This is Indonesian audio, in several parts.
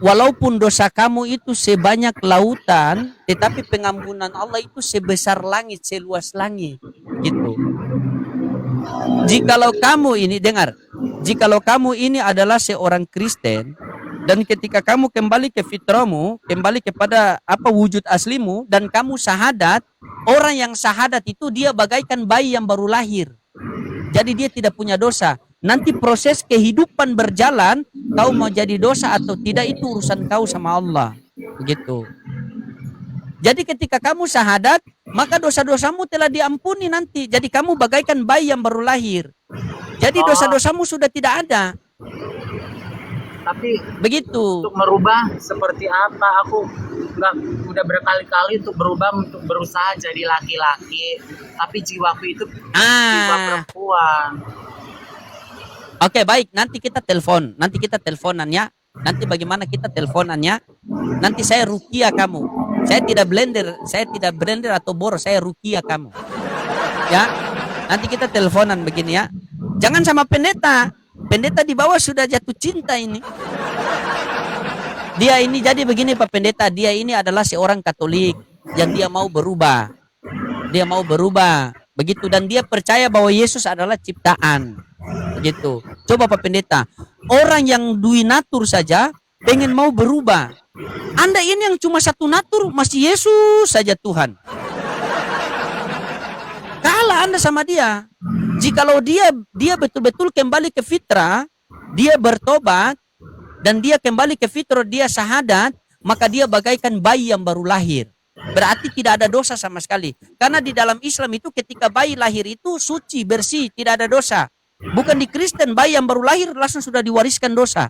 walaupun dosa kamu itu sebanyak lautan, tetapi pengampunan Allah itu sebesar langit, seluas langit. Gitu. Jikalau kamu ini, dengar, jikalau kamu ini adalah seorang Kristen, dan ketika kamu kembali ke fitrahmu, kembali kepada apa wujud aslimu, dan kamu syahadat, orang yang syahadat itu dia bagaikan bayi yang baru lahir. Jadi dia tidak punya dosa. Nanti proses kehidupan berjalan, kau mau jadi dosa atau tidak itu urusan kau sama Allah. Begitu. Jadi ketika kamu syahadat, maka dosa-dosamu telah diampuni nanti. Jadi kamu bagaikan bayi yang baru lahir. Jadi dosa-dosamu sudah tidak ada. Tapi begitu. Untuk merubah seperti apa? Aku udah berkali-kali untuk berubah, untuk berusaha jadi laki-laki. Tapi jiwaku itu jiwa perempuan. Oke, baik, nanti kita telepon. Nanti kita teleponan ya. Nanti bagaimana kita teleponannya? Nanti saya rukia kamu. Saya tidak blender atau bor, saya rukia kamu. Ya. Nanti kita teleponan begini ya. Jangan sama pendeta. Pendeta di bawah sudah jatuh cinta ini. Dia ini jadi begini Pak Pendeta, dia ini adalah seorang Katolik yang dia mau berubah. Dia mau berubah. Begitu, dan dia percaya bahwa Yesus adalah ciptaan. Begitu. Coba Pak Pendeta, orang yang dui natur saja pengen mau berubah. Anda ini yang cuma satu natur masih Yesus saja Tuhan. Kalah Anda sama dia. Jikalau dia betul-betul kembali ke fitrah, dia bertobat dan dia kembali ke fitrah, dia syahadat, maka dia bagaikan bayi yang baru lahir. Berarti tidak ada dosa sama sekali. Karena di dalam Islam itu ketika bayi lahir itu suci, bersih, tidak ada dosa. Bukan di Kristen, bayi yang baru lahir langsung sudah diwariskan dosa.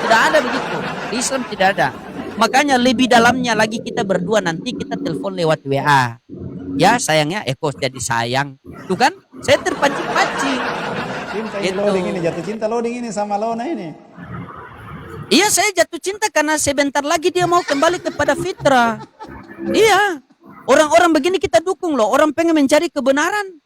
Tidak ada begitu. Di Islam tidak ada. Makanya lebih dalamnya lagi kita berdua nanti kita telepon lewat WA. Ya sayangnya, kok jadi sayang. Tuh kan, saya terpancing-pancing. Cinta ini loading ini, jatuh cinta loading ini sama Lona ini. Iya, saya jatuh cinta karena sebentar lagi dia mau kembali kepada fitrah. Iya, orang-orang begini kita dukung loh. Orang pengen mencari kebenaran.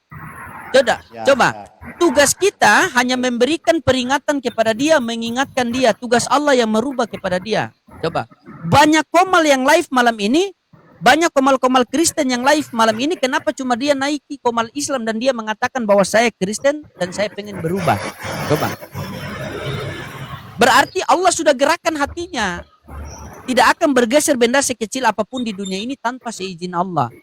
Coba. Tugas kita hanya memberikan peringatan kepada dia, mengingatkan dia. Tugas Allah yang merubah kepada dia. Coba. Banyak komal yang live malam ini, banyak komal-komal Kristen yang live malam ini. Kenapa cuma dia naiki komal Islam dan dia mengatakan bahwa saya Kristen dan saya pengen berubah? Coba. Berarti Allah sudah gerakkan hatinya. Tidak akan bergeser benda sekecil apapun di dunia ini tanpa seizin Allah.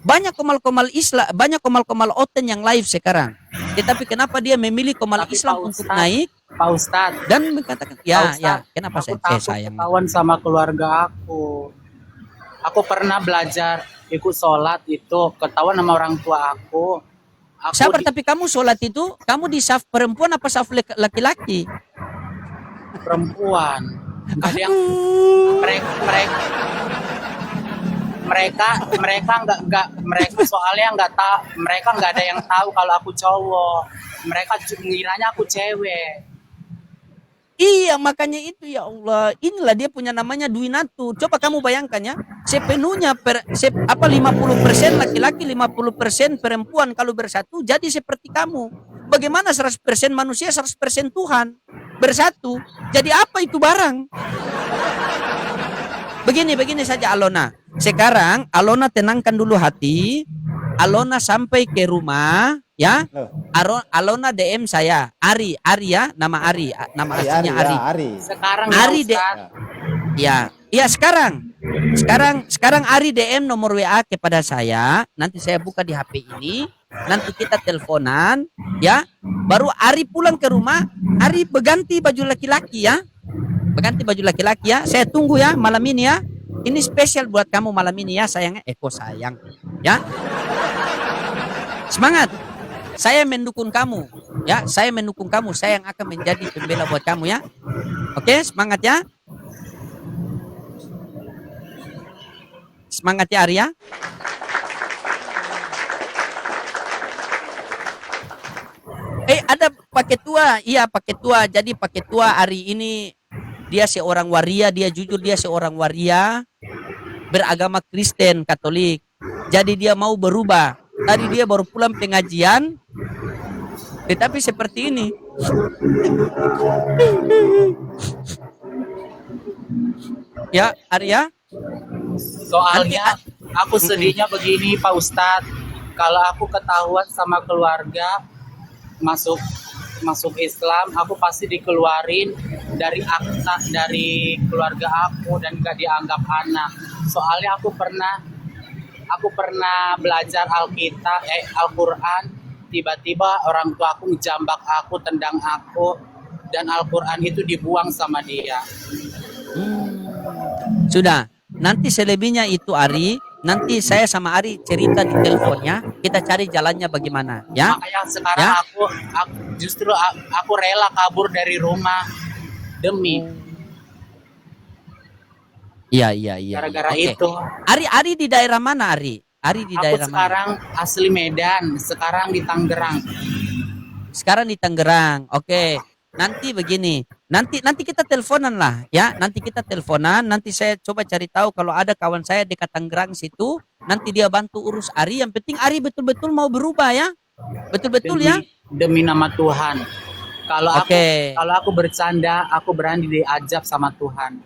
Banyak komal-komal Islam, banyak komal-komal oten yang live sekarang. Tetapi kenapa dia memilih komal Islam untuk naik? Pak Ustadz. Dan mengatakan, kenapa saya sayang? Ketahuan sama keluarga aku. Aku pernah belajar ikut sholat itu, ketahuan sama orang tua aku. Sabar, tapi kamu sholat itu, kamu di saf perempuan apa saf laki-laki? Perempuan. Ada yang mereka soalnya mereka nggak ada yang tahu kalau aku cowok. Mereka ngiranya aku cewek. Iya, makanya itu ya Allah. Inilah dia punya namanya dui natur. Coba kamu bayangkan ya. Sepenuhnya 50% laki-laki, 50% perempuan kalau bersatu jadi seperti kamu. Bagaimana 100% manusia, 100% Tuhan bersatu? Jadi apa itu barang? Begini saja Alona. Sekarang Alona tenangkan dulu hati. Alona sampai ke rumah, ya. Alona DM saya, Ari ya, nama Ari, nama aslinya Ari. Sekarang Ari ya sekarang Ari DM nomor WA kepada saya. Nanti saya buka di HP ini. Nanti kita teleponan, ya. Baru Ari pulang ke rumah, Ari berganti baju laki-laki ya. Berganti baju laki-laki ya. Saya tunggu ya malam ini ya. Ini spesial buat kamu malam ini ya sayangnya. Sayang. Ya. Semangat. Saya mendukung kamu. Ya, saya mendukung kamu. Saya yang akan menjadi pembela buat kamu ya. Oke, semangat ya. Semangat ya Arya. Ada Pak Ketua. Iya, Pak Ketua. Jadi Pak Ketua hari ini dia seorang waria, dia jujur dia seorang waria beragama Kristen Katolik. Jadi dia mau berubah. Tadi dia baru pulang pengajian. Tetapi seperti ini. Ya, Arya. Soalnya aku sedihnya begini Pak Ustadz. Kalau aku ketahuan sama keluarga masuk masuk Islam, aku pasti dikeluarin dari akta dari keluarga aku dan gak dianggap anak. Soalnya aku pernah belajar Al-Quran, tiba-tiba orang tua aku ngejambak aku, tendang aku, dan Al-Quran itu dibuang sama dia. Sudah, nanti selebihnya itu Ari, nanti saya sama Ari cerita di teleponnya, kita cari jalannya bagaimana, ya? Makanya sekarang Ya. aku rela kabur dari rumah demi Iya. gara-gara Oke. itu. Ari di daerah mana, Ari? Ari di Aku daerah mana? sekarang asli Medan, sekarang di Tangerang. Sekarang di Tangerang. Oke. Nanti begini. Nanti kita teleponan lah, ya. Nanti kita teleponan, nanti saya coba cari tahu kalau ada kawan saya dekat Tangerang situ, nanti dia bantu urus Ari. Yang penting Ari betul-betul mau berubah ya. Betul-betul ya. Demi nama Tuhan. Kalau Oke. aku bercanda, aku berani diajab sama Tuhan.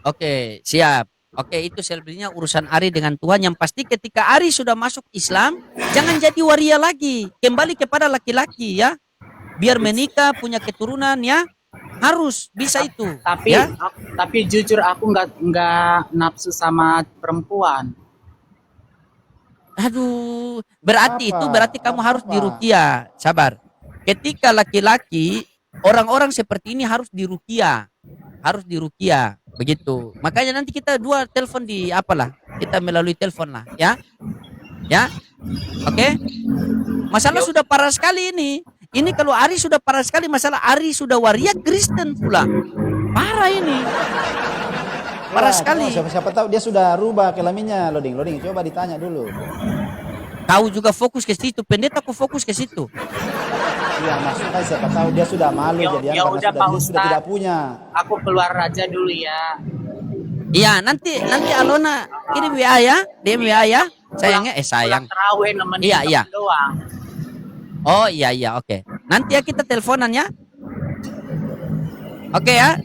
Oke, siap. Oke, itu selebihnya urusan Ari dengan Tuhan. Yang pasti ketika Ari sudah masuk Islam, jangan jadi waria lagi. Kembali kepada laki-laki ya. Biar menikah, punya keturunan ya. Harus bisa itu. Tapi ya. tapi jujur aku nggak nafsu sama perempuan. Aduh, berarti Apa? itu berarti kamu harus Apa? diruqyah. Sabar. Ketika laki-laki, orang-orang seperti ini harus diruqyah. Harus diruqyah, begitu. Makanya nanti kita dua telepon di apalah, kita melalui telepon lah, ya. Ya. Oke. Masalah sudah parah sekali ini. Ini kalau Ari sudah parah sekali, masalah Ari sudah waria Kristen pula. Parah ini. Parah Wah, sekali. Siapa tahu dia sudah rubah kelaminnya, Loding. Coba ditanya dulu. Kau juga fokus ke situ, pendeta aku fokus ke situ. Iya, maksudnya siapa tahu dia sudah malu Ya- jadi ya karena udah, Pak sudah Ustadz. tidak punya. Aku keluar aja dulu ya. Iya, nanti Alona kirim WA ya, DM WA ya. Sayangnya sayang. Pulang terawih nemenin Iya. temen doang. Oh iya, oke. Nanti ya kita teleponan ya. Oke ya.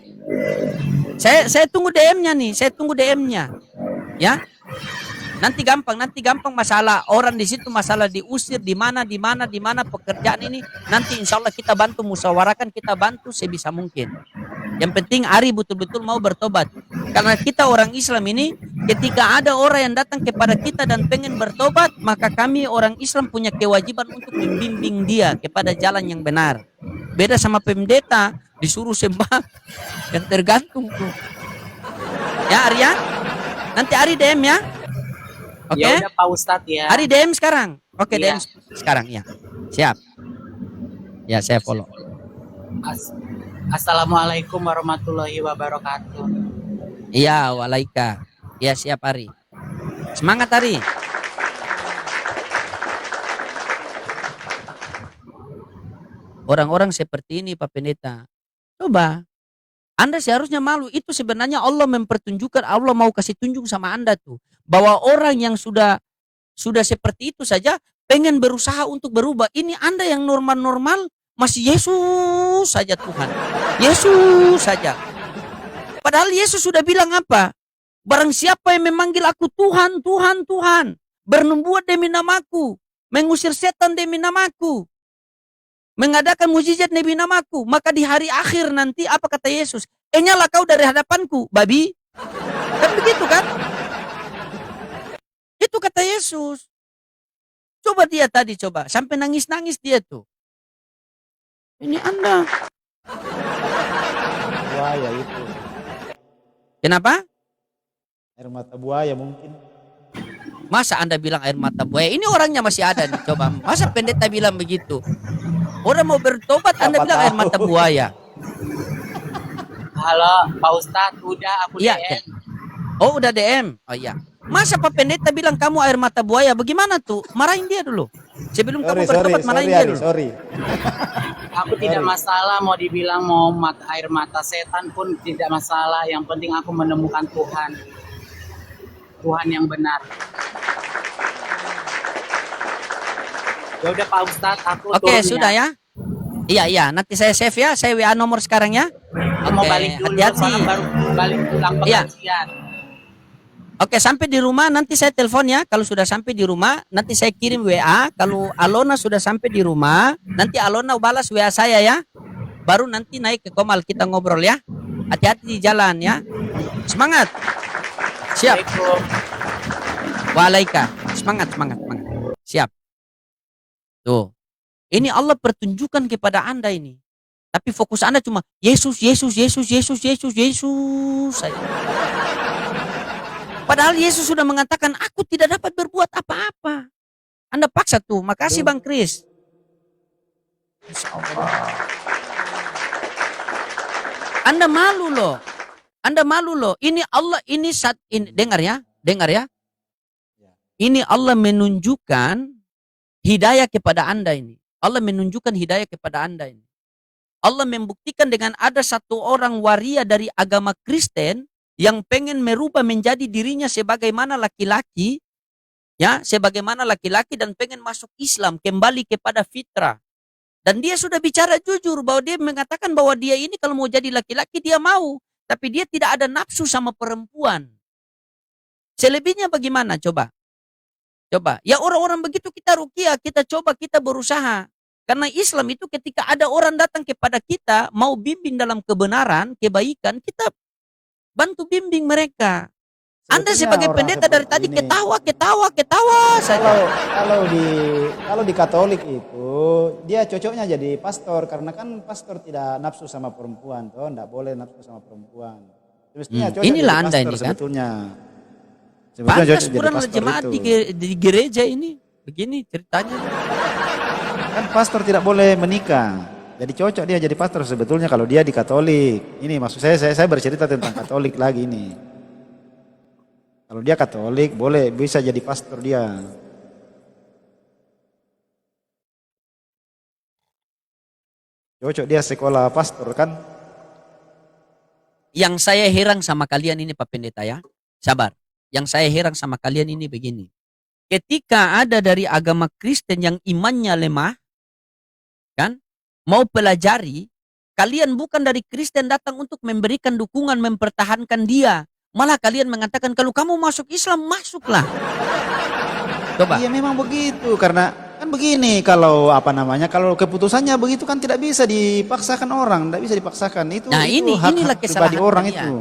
Saya tunggu DM-nya nih, saya tunggu DM-nya. Ya. Nanti gampang masalah orang di situ, masalah diusir di mana pekerjaan ini. Nanti insya Allah kita bantu musyawarahkan, kita bantu sebisa mungkin. Yang penting Ari betul-betul mau bertobat. Karena kita orang Islam ini, ketika ada orang yang datang kepada kita dan pengen bertobat, maka kami orang Islam punya kewajiban untuk membimbing dia kepada jalan yang benar. Beda sama pendeta, disuruh sembah yang tergantung tuh. Ya Arya, nanti Ari DM ya. Oke. Ya udah Pak Ustadz ya. Ari DM sekarang. Oke, Iya. DM sekarang ya. Siap. Ya, saya follow. Assalamualaikum warahmatullahi wabarakatuh. Iya, walaika. Ya, siap Ari. Semangat Ari. Orang-orang seperti ini Pak Pendeta. Coba. Anda seharusnya malu. Itu sebenarnya Allah mempertunjukkan, Allah mau kasih tunjuk sama Anda tuh. Bahwa orang yang sudah seperti itu saja pengen berusaha untuk berubah. Ini Anda yang normal-normal masih Yesus saja Tuhan. Yesus saja. Padahal Yesus sudah bilang apa? Barang siapa yang memanggil aku Tuhan, Tuhan, Tuhan. Bernubuat demi namaku. Mengusir setan demi namaku. Mengadakan mujizat demi namaku. Maka di hari akhir nanti apa kata Yesus? Nyala kau dari hadapanku, babi. Kan begitu kan? Itu kata Yesus. Coba dia tadi coba. Sampai nangis-nangis dia tuh. Ini Anda. Buaya itu. Kenapa? Air mata buaya mungkin. Masa Anda bilang air mata buaya? Ini orangnya masih ada nih. Coba. Masa pendeta bilang begitu? Orang mau bertobat Anda Siapa bilang air tahu. mata buaya. Halo Pak Ustadz, udah aku Iya. DM. Oh udah DM. Oh iya. Masa Pak Pendeta bilang kamu air mata buaya? Bagaimana tuh? Marahin dia dulu. Sebelum kamu bertobat marahin dia dulu. Sorry. Aku tidak masalah mau dibilang mau air mata setan pun tidak masalah. Yang penting aku menemukan Tuhan. Tuhan yang benar. Ya udah Pak Ustadz, aku Oke turun sudah ya. Iya. Nanti saya save ya. Saya WA nomor sekarang ya. mau Oke, balik dulu, hati-hati. soalnya baru balik pulang Iya. pengajian. Oke, sampai di rumah nanti saya telepon ya. Kalau sudah sampai di rumah, nanti saya kirim WA. Kalau Alona sudah sampai di rumah, nanti Alona balas WA saya ya. Baru nanti naik ke Komal, kita ngobrol ya. Hati-hati di jalan ya. Semangat. Siap. Assalamualaikum. Waalaikumsalam. Semangat, semangat, semangat. Siap. Tuh. Ini Allah pertunjukan kepada Anda ini. Tapi fokus Anda cuma Yesus, Yesus, Yesus, Yesus, Yesus, Yesus saja. Padahal Yesus sudah mengatakan, aku tidak dapat berbuat apa-apa. Anda paksa tuh. Makasih Bang Kris. Masya Allah. Anda malu loh. Anda malu loh. Ini Allah, dengar ya. Dengar ya. Ini Allah menunjukkan hidayah kepada Anda ini. Allah menunjukkan hidayah kepada Anda ini. Allah membuktikan dengan ada satu orang waria dari agama Kristen yang pengen merubah menjadi dirinya sebagaimana laki-laki, ya, sebagaimana laki-laki dan pengen masuk Islam, kembali kepada fitrah. Dan dia sudah bicara jujur bahwa dia mengatakan bahwa dia ini kalau mau jadi laki-laki dia mau, tapi dia tidak ada nafsu sama perempuan. Selebihnya bagaimana coba? Coba, ya orang-orang begitu kita ruqyah, kita coba, kita berusaha. Karena Islam itu ketika ada orang datang kepada kita, mau bimbing dalam kebenaran, kebaikan, kita bantu bimbing mereka. Anda Sebetulnya sebagai orang pendeta dari seperti tadi ini, ketawa saja. kalau di Katolik itu dia cocoknya jadi pastor karena kan pastor tidak nafsu sama perempuan toh, enggak boleh nafsu sama perempuan. Semestinya cocok Inilah jadi Anda pastor ini kan. sebetulnya. Pantas cocok jadi kurang pastor jemaat itu. di gereja ini. Begini ceritanya. Kan pastor tidak boleh menikah. Jadi cocok dia jadi pastor sebetulnya kalau dia di Katolik. Ini maksud saya bercerita tentang Katolik lagi ini. Kalau dia Katolik boleh bisa jadi pastor dia. Cocok dia sekolah pastor kan? Yang saya heran sama kalian ini Pak Pendeta ya. Sabar. Yang saya heran sama kalian ini begini. Ketika ada dari agama Kristen yang imannya lemah, kan, mau pelajari, kalian bukan dari Kristen datang untuk memberikan dukungan, mempertahankan dia. Malah kalian mengatakan kalau kamu masuk Islam, masuklah. Coba. Iya memang begitu karena kan begini kalau kalau keputusannya begitu kan tidak bisa dipaksakan orang, tidak bisa dipaksakan itu. Nah, itu inilah hak pribadi kesalahan orang kalian. itu.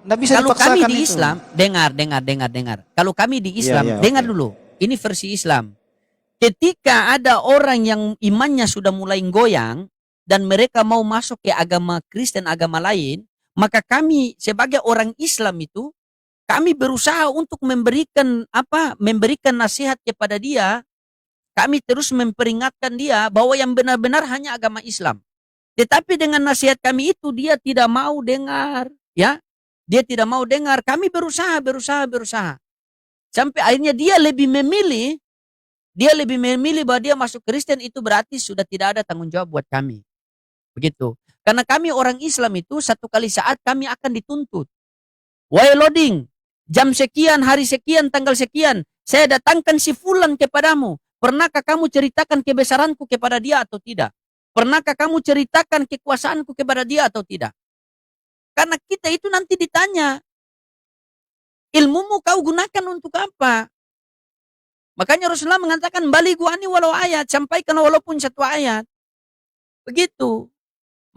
Tidak bisa Kalau dipaksakan kami di itu. Islam, dengar. Kalau kami di Islam, iya, dengar oke. dulu. Ini versi Islam. Ketika ada orang yang imannya sudah mulai goyang dan mereka mau masuk ke agama Kristen, agama lain, maka kami sebagai orang Islam itu kami berusaha untuk memberikan nasihat kepada dia. Kami terus memperingatkan dia bahwa yang benar-benar hanya agama Islam. Tetapi dengan nasihat kami itu dia tidak mau dengar, ya. Dia tidak mau dengar. Kami berusaha. Sampai akhirnya dia lebih memilih bahwa dia masuk Kristen itu berarti sudah tidak ada tanggung jawab buat kami. Begitu. Karena kami orang Islam itu satu kali saat kami akan dituntut. Wahai loading, jam sekian, hari sekian, tanggal sekian, saya datangkan si fulan kepadamu. Pernahkah kamu ceritakan kebesaranku kepada dia atau tidak? Pernahkah kamu ceritakan kekuasaanku kepada dia atau tidak? Karena kita itu nanti ditanya, ilmumu kau gunakan untuk apa? Makanya Rasulullah mengatakan, baligu ani walau ayat, sampaikan walaupun satu ayat. Begitu.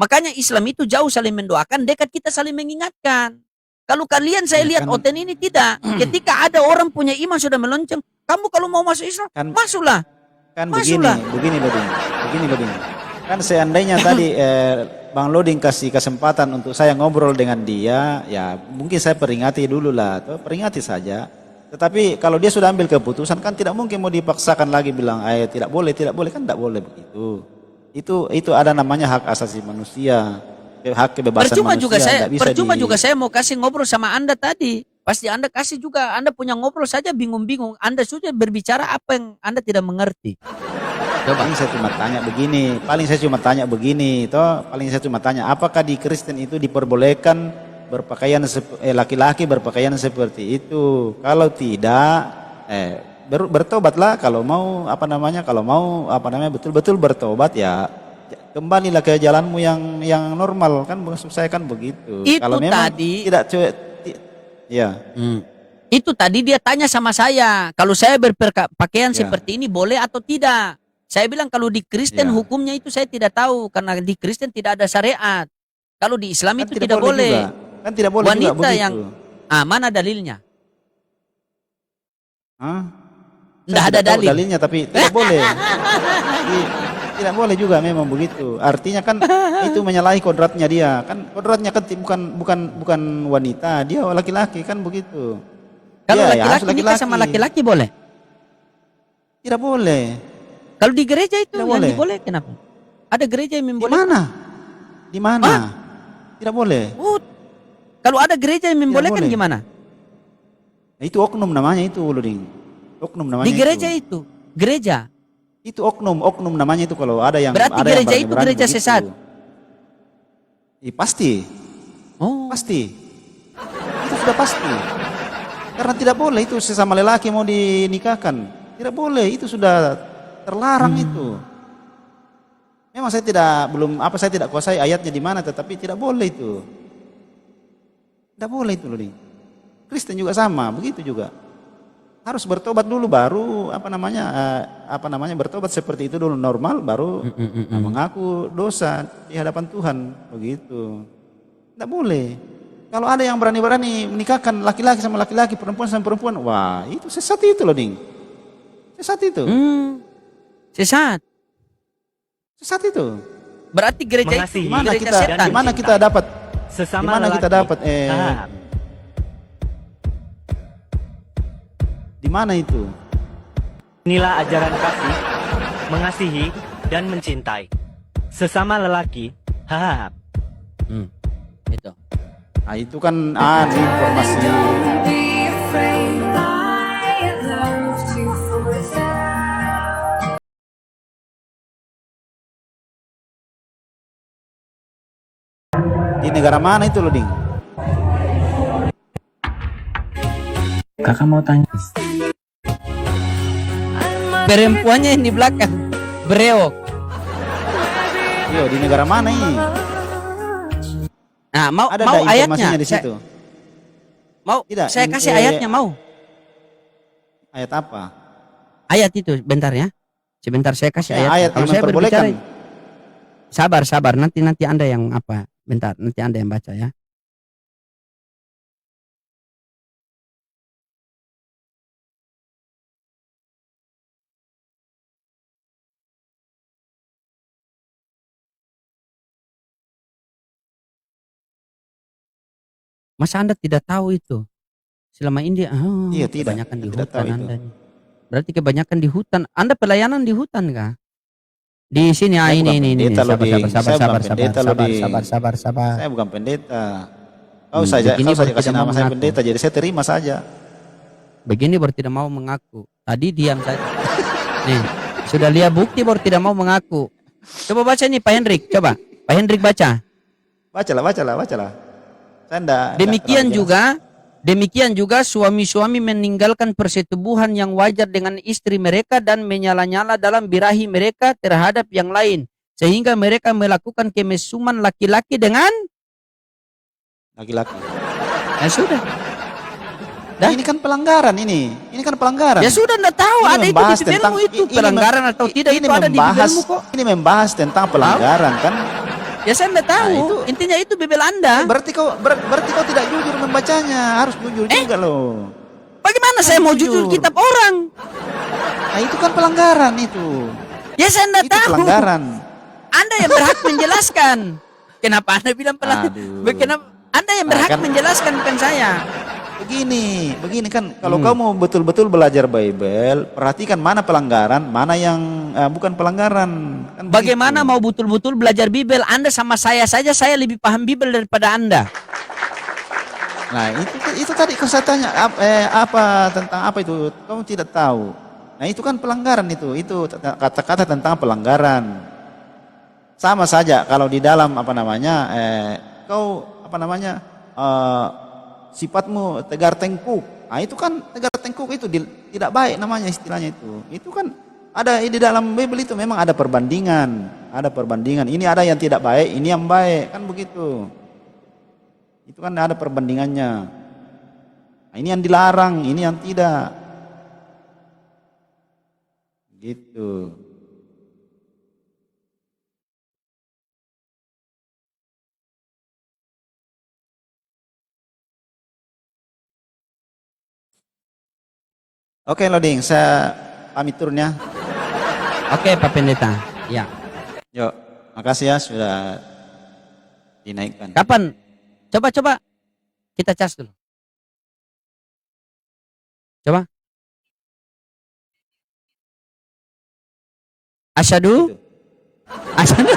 Makanya Islam itu jauh saling mendoakan, dekat kita saling mengingatkan. Kalau kalian saya lihat Oten ini tidak. Ketika ada orang punya iman sudah melonceng, kamu kalau mau masuk Islam, masuklah. Kan Masuklah. begini Loding. Kan seandainya tadi Bang Loding kasih kesempatan untuk saya ngobrol dengan dia, ya mungkin saya peringati dulu lah, atau peringati saja. Tetapi kalau dia sudah ambil keputusan kan tidak mungkin mau dipaksakan lagi bilang, tidak boleh kan tidak boleh begitu. Itu ada namanya hak asasi manusia, hak kebebasan manusia. Percuma juga saya mau kasih ngobrol sama Anda tadi. Pasti Anda kasih juga, Anda punya ngobrol saja bingung-bingung. Anda sudah berbicara apa yang Anda tidak mengerti. Paling saya cuma tanya begini, apakah di Kristen itu diperbolehkan berpakaian laki-laki berpakaian seperti itu? Kalau tidak, bertobatlah. Kalau mau betul-betul bertobat ya kembalilah ke jalanmu yang normal kan, maksud saya kan begitu. Itu Kalau memang tadi- tidak ya. Itu tadi dia tanya sama saya, kalau saya berpakaian Ya. seperti ini boleh atau tidak? Saya bilang kalau di Kristen Ya. hukumnya itu saya tidak tahu karena di Kristen tidak ada syariat. Kalau di Islam Kan itu tidak boleh. juga. Kan tidak boleh juga Wanita begitu. yang mana dalilnya? Hah? Nggak Saya ada tidak tahu dalil. dalilnya tapi tidak boleh. Tidak boleh juga memang begitu. Artinya kan itu menyalahi kodratnya dia. Kan kodratnya kan bukan wanita, dia laki-laki kan begitu. Kalau Dia ya harus laki-laki nikah sama laki-laki boleh? Tidak boleh. Kalau di gereja itu Tidak yang boleh. diboleh kenapa? Ada gereja yang Di membolehkan. mana? Di mana? Tidak boleh. Oh, kalau ada gereja yang membolehkan boleh. gimana? Nah, itu oknum namanya itu, Luding. Oknum namanya Di gereja itu, gereja. Itu oknum namanya itu kalau ada yang Berarti ada gereja yang itu berani-berani gereja begitu. sesat. Pasti. Oh, Pasti. Itu sudah pasti. Karena tidak boleh itu sesama lelaki mau dinikahkan. Tidak boleh, itu sudah terlarang itu. Memang saya tidak kuasai ayatnya di mana, tetapi tidak boleh itu. Tidak boleh itu loh. Kristen juga sama, begitu juga. Harus bertobat dulu baru bertobat seperti itu dulu normal baru mengaku dosa di hadapan Tuhan, begitu. Tidak boleh. Kalau ada yang berani-berani menikahkan laki-laki sama laki-laki, perempuan sama perempuan, wah itu sesat itu loh, Ding. Sesat itu. sesat. Sesat itu. Berarti gereja Mengasihi itu Gimana gereja kita setan. gimana kita dapat Sesama gimana kita lelaki. dapat di mana itu? Inilah ajaran kasih, mengasihi, dan mencintai. Sesama lelaki, hahaha. Itu. Nah, itu kan informasi. Di negara mana itu loh, Ding? Kakak mau tanya. Perempuannya yang di belakang bereok. Yo, di negara mana ini? Nah, mau Ada mau informasinya ayatnya. di situ? Mau Tidak, saya kasih ayatnya mau. Ayat apa? Ayat itu bentar ya. Sebentar saya kasih Ya, ayat. ayat Kalau yang saya memperbolehkan. berbicara sabar nanti Anda yang apa? Bentar, nanti Anda yang baca ya. Masa Anda tidak tahu itu? Selama ini Iya, tidak. kebanyakan di Tidak tahu hutan itu. Anda. Berarti kebanyakan di hutan. Anda pelayanan di hutan kah? Di sini Saya bukan ini pendeta loh, sabar Ding. Saya bukan pendeta loh, Ding. sabar. Saya bukan pendeta. Begini Kau saja baru kasih tidak mau nama saya mengaku. pendeta, jadi saya terima saja. Begini baru tidak mau mengaku. Tadi diam saja. Nih, sudah lihat bukti baru tidak mau mengaku. Coba baca nih Pak Hendrik, coba. Pak Hendrik baca. Bacalah. Saya enggak Demikian juga suami-suami meninggalkan persetubuhan yang wajar dengan istri mereka dan menyala-nyala dalam birahi mereka terhadap yang lain. Sehingga mereka melakukan kemesuman laki-laki dengan laki-laki. ya sudah. Nah, ini kan pelanggaran ini. Ini kan pelanggaran. Ya sudah enggak tahu Ini ada itu membahas di Bibelmu itu ini pelanggaran atau tidak itu ada di Bibelmu kok. Ini membahas tentang pelanggaran kan. Ya saya enggak tahu. Nah, Intinya itu Bibel Anda. Berarti kau tidak jujur membacanya. Harus jujur juga loh. Bagaimana saya mau jujur jujur. kitab orang? Nah, itu kan pelanggaran itu. Ya saya enggak Itu tahu. pelanggaran. Anda yang berhak menjelaskan. Kenapa Anda bilang pelanggaran? Aduh. Kenapa Anda yang berhak kan- menjelaskan bukan saya? Begini kan kalau kau mau betul-betul belajar Bible, perhatikan mana pelanggaran, mana yang bukan pelanggaran. Kan Bagaimana begitu. mau betul-betul belajar Bibel? Anda sama saya saja saya lebih paham Bibel daripada Anda. Nah, itu tadi saya tanya apa tentang apa itu? Kamu tidak tahu. Nah, itu kan pelanggaran itu. Itu kata-kata tentang pelanggaran. Sama saja kalau di dalam kau sifatmu tegar tengkuk. Nah, itu kan tegar tengkuk itu tidak baik namanya istilahnya itu. Itu kan ada di dalam Bible itu memang ada perbandingan Ada perbandingan. Ini ada yang tidak baik, ini yang baik, kan begitu. Itu kan ada perbandingannya. Nah, ini yang dilarang, ini yang tidak. Gitu. Oke Loding, saya pamit turun ya. Oke, Pak Pendeta. Ya. Yuk, makasih ya sudah dinaikkan. Kapan? Coba kita cas dulu. Coba. Asyhadu. Gitu. Asyhadu.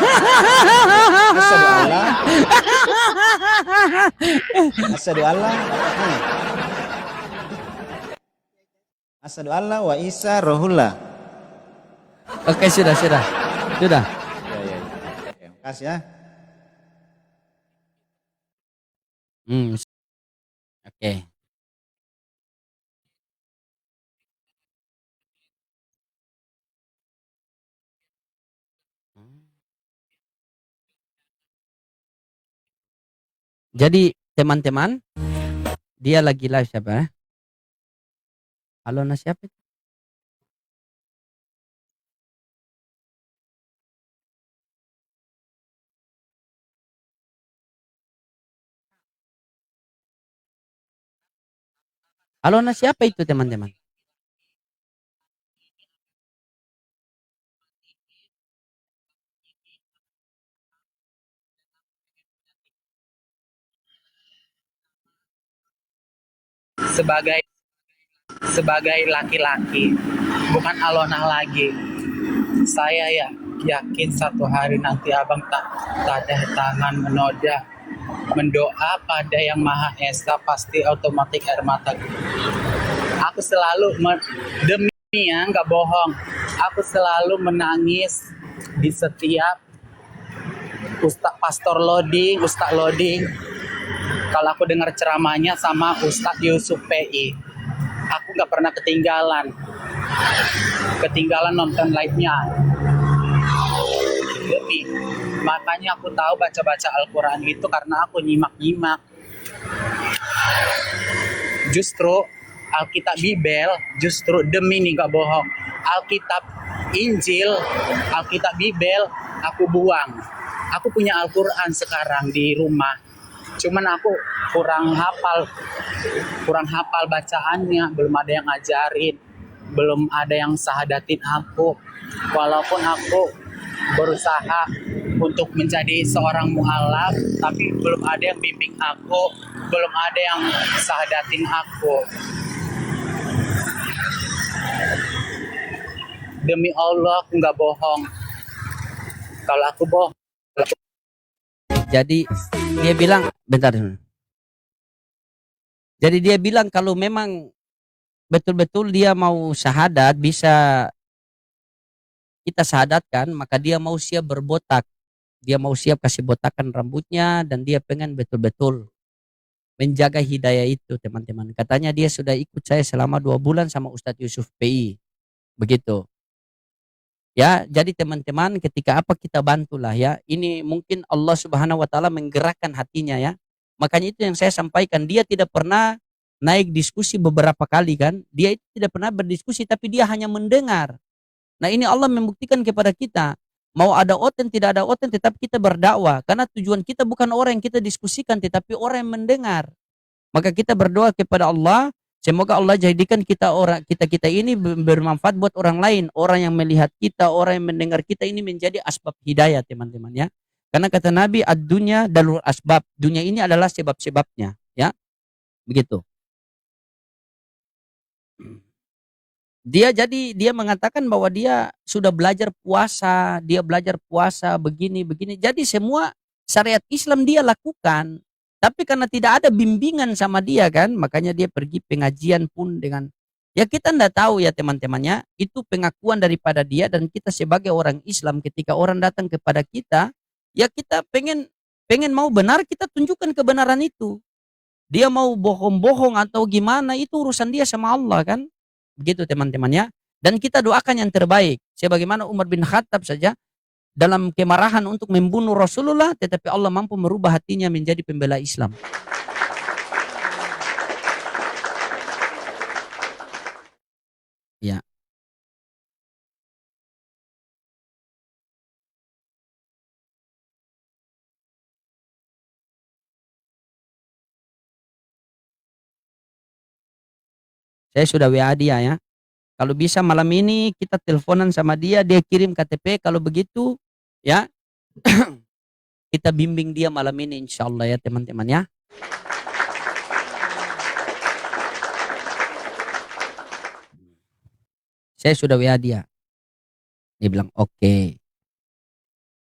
Asyhadu Allah. Asyhadu Allah. Asyhadu Allah wa Isa rohullah. Oke, sudah. Sudah. Ya. Oke, makasih ya. Oke. Jadi teman-teman, dia lagi live siapa ya? Halo, siapa itu? Halo, siapa itu teman-teman? sebagai sebagai laki-laki, bukan Alona lagi. Saya ya yakin satu hari nanti abang tak ada tangan mendoa pada yang Maha Esa, pasti otomatis air mata. Aku selalu demi ya nggak bohong, aku selalu menangis di setiap Ustadz Loading. Kalau aku dengar ceramahnya sama Ustadz Yusuf PI, aku nggak pernah ketinggalan nonton live-nya. Lebih, makanya aku tahu baca Al-Quran itu karena aku nyimak. Justru Alkitab Bibel, justru demi nih nggak bohong, Alkitab Injil, Alkitab Bibel aku buang. Aku punya Al-Quran sekarang di rumah, cuman aku kurang hafal bacaannya, belum ada yang ngajarin, belum ada yang sahadatin aku. Walaupun aku berusaha untuk menjadi seorang mu'alaf, tapi belum ada yang bimbing aku, belum ada yang sahadatin aku. Demi Allah aku nggak bohong. Kalau aku bohong, Jadi dia bilang, bentar. Jadi dia bilang kalau memang betul-betul dia mau syahadat, bisa kita syahadatkan, maka dia mau siap berbotak. Dia mau siap kasih botakan rambutnya, dan dia pengen betul-betul menjaga hidayah itu, teman-teman. Katanya dia sudah ikut saya selama 2 bulan sama Ustadz Yusuf PI. Begitu. Ya, jadi teman-teman, ketika apa kita bantulah ya. Ini mungkin Allah Subhanahu wa taala menggerakkan hatinya ya. Makanya itu yang saya sampaikan, dia tidak pernah naik diskusi beberapa kali kan. Dia itu tidak pernah berdiskusi, tapi dia hanya mendengar. Nah, ini Allah membuktikan kepada kita, mau ada oten tidak ada oten tetap kita berdakwah, karena tujuan kita bukan orang yang kita diskusikan, tetapi orang yang mendengar. Maka kita berdoa kepada Allah, semoga Allah jadikan kita ini bermanfaat buat orang lain, orang yang melihat kita, orang yang mendengar kita ini menjadi asbab hidayah, teman-teman ya. Karena kata Nabi, ad-dunya dalul asbab, dunia ini adalah sebab-sebabnya ya. Begitu. Dia mengatakan bahwa dia sudah belajar puasa begini. Jadi semua syariat Islam dia lakukan. Tapi karena tidak ada bimbingan sama dia kan, makanya dia pergi pengajian pun dengan, ya kita tidak tahu ya teman-temannya, itu pengakuan daripada dia. Dan kita sebagai orang Islam, ketika orang datang kepada kita, ya kita pengen mau benar, kita tunjukkan kebenaran itu. Dia mau bohong-bohong atau gimana, itu urusan dia sama Allah kan. Begitu teman-temannya. Dan kita doakan yang terbaik. Sebagaimana Umar bin Khattab saja, dalam kemarahan untuk membunuh Rasulullah, tetapi Allah mampu merubah hatinya menjadi pembela Islam. Ya. Saya sudah WA dia ya. Kalau bisa malam ini kita teleponan sama dia, dia kirim KTP. Kalau begitu ya kita bimbing dia malam ini insya Allah ya teman-teman ya. Saya sudah WA dia. Dia bilang oke.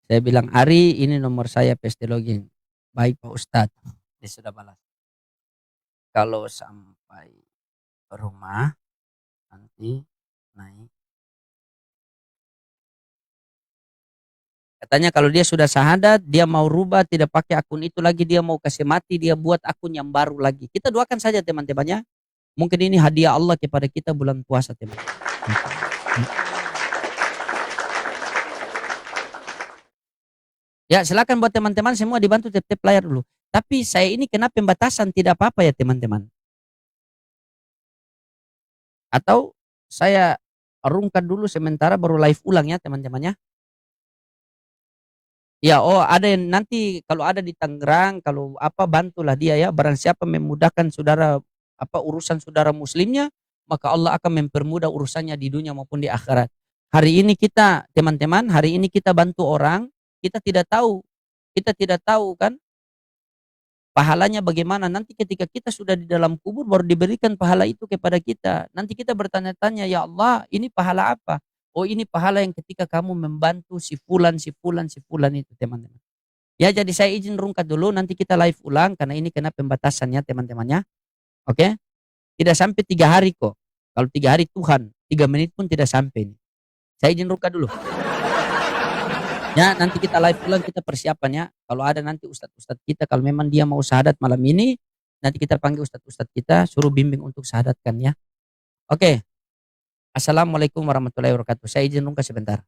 Saya bilang Ari ini nomor saya PST login. Baik Pak Ustadz. Dia sudah balas. Kalau sampai ke rumah nanti naik. Katanya kalau dia sudah syahadat, dia mau rubah, tidak pakai akun itu lagi, dia mau kasih mati, dia buat akun yang baru lagi. Kita doakan saja teman-temannya. Mungkin ini hadiah Allah kepada kita bulan puasa teman. Ya silakan buat teman-teman semua dibantu tap-tap layar dulu. Tapi saya ini kena pembatasan tidak apa-apa ya teman-teman. Atau saya rungkat dulu sementara baru live ulang ya teman-temannya. Ya, oh ada yang nanti kalau ada di Tangerang, kalau apa bantulah dia ya. Barang siapa memudahkan saudara apa urusan saudara muslimnya, maka Allah akan mempermudah urusannya di dunia maupun di akhirat. Hari ini kita teman-teman, hari ini kita bantu orang, kita tidak tahu kan pahalanya bagaimana. Nanti ketika kita sudah di dalam kubur baru diberikan pahala itu kepada kita. Nanti kita bertanya-tanya, ya Allah, ini pahala apa? Oh ini pahala yang ketika kamu membantu si fulan itu teman-teman. Ya jadi saya izin rungkat dulu nanti kita live ulang karena ini kena pembatasannya teman-temannya. Oke. Tidak sampai 3 hari kok. Kalau 3 hari Tuhan 3 menit pun tidak sampai. Saya izin rungkat dulu. Ya nanti kita live ulang kita persiapan ya. Kalau ada nanti ustadz-ustadz kita kalau memang dia mau syahadat malam ini nanti kita panggil ustadz-ustadz kita suruh bimbing untuk syahadatkan ya. Oke. Assalamualaikum warahmatullahi wabarakatuh. Saya izin rungkat sebentar.